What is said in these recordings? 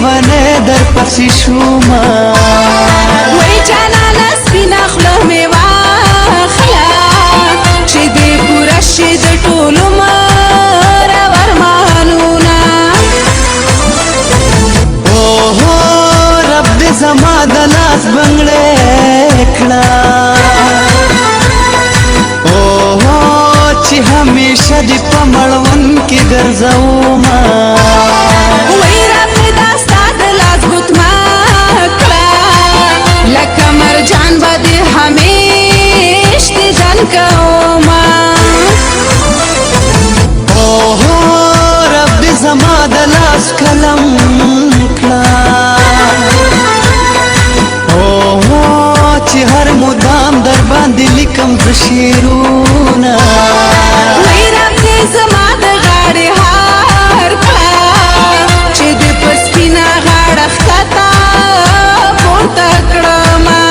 لیونی در پسې شومه وای جانانه سپینه خوله مې واخله چې دې پوره شي د ټولو مرور ارمانونه اوهو رب دې زما د لاس بنګړې کړه اوهو چې همیشه دې په مړوند کې ګرځومه وای رب دې دا ستا د لاس ګوتما کړه لکه مرجان به دې همیش دیدن کومه اوهو رب دې زما د لاس قلم کړه اوهو چې هر مدام در باندې لیکم زه شعرونه وای رب دې زما د غاړې هار کړه چې دې په سپینه غاړه ښکته پورته کړمه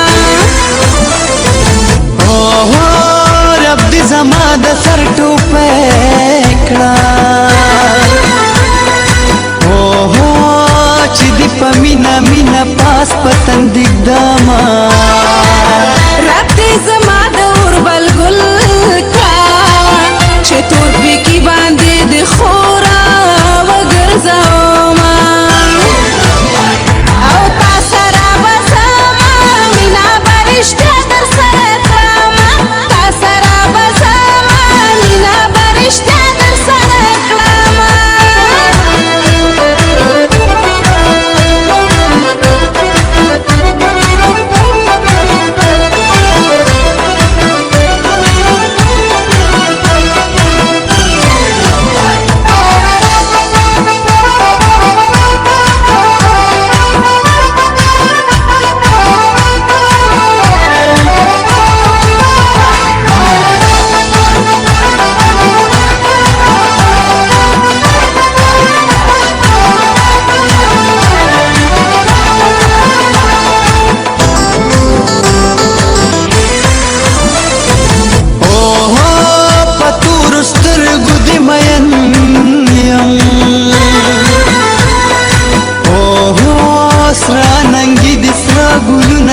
اوهو رب دې زما د سر ټوپۍ کړه اوهو چې دې په مینه مینه پاس پتنګ دیږدمه رب دې زما د اوربل ګل کړه چې تور پیکي باندې د خوره وګرځومه او تا سره به زما مینه به رښتیا در سره کړمه تا سره به زما مینه به رښتیا در سره کړمه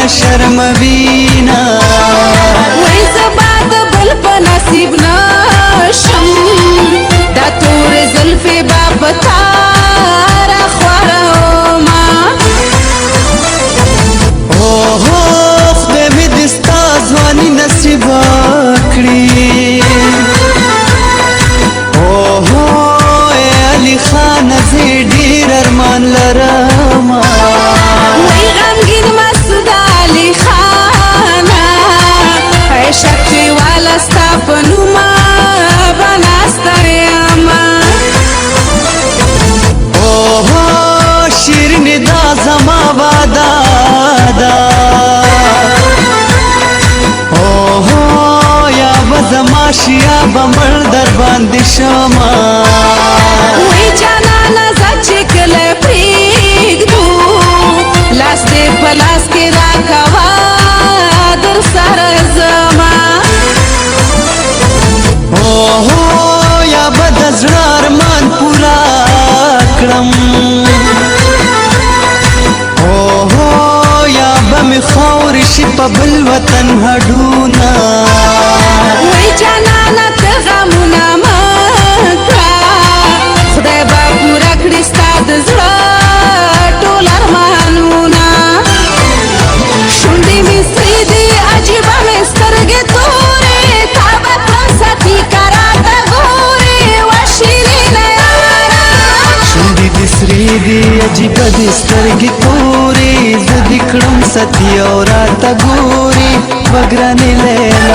شرموینا وای زما د بل په نصیب نشم دا تورې زلفې به په تا راخورومه اوهو خدای مې دې ستا ځواني نصیبه کړي اوهو ای علي خانه زه ډېر ارمان لرمه وای غمګین مسعود علي خانه عشق چې والا ستا په نومه به ناسته یمه اوهو شیرینې دا زما واده ده اوهو یا به زما شي یا به مړ در باندې شمه وای جانانه زه چې کله پرېږدو لاس دې په لاس کې راکوه در سره زما اوهو یا به د زړه ارمان پوره کړم اوهو یا به مې خاورې شي په بل وطن هډونه وای جانانه ته غمونه مه کړه خدای به پوره کړي ستا د زړه ټول ارمانونه شونډې مې سرې دي عجیبه مې سترګې تورې تا به کړم ساتي که راته ګورې وا شیرینه یاره شونډې دې سرې دي عجیبه دې سترګې تورې زه دې کړم ساتي او راته ګورې وه ګرانې لیلا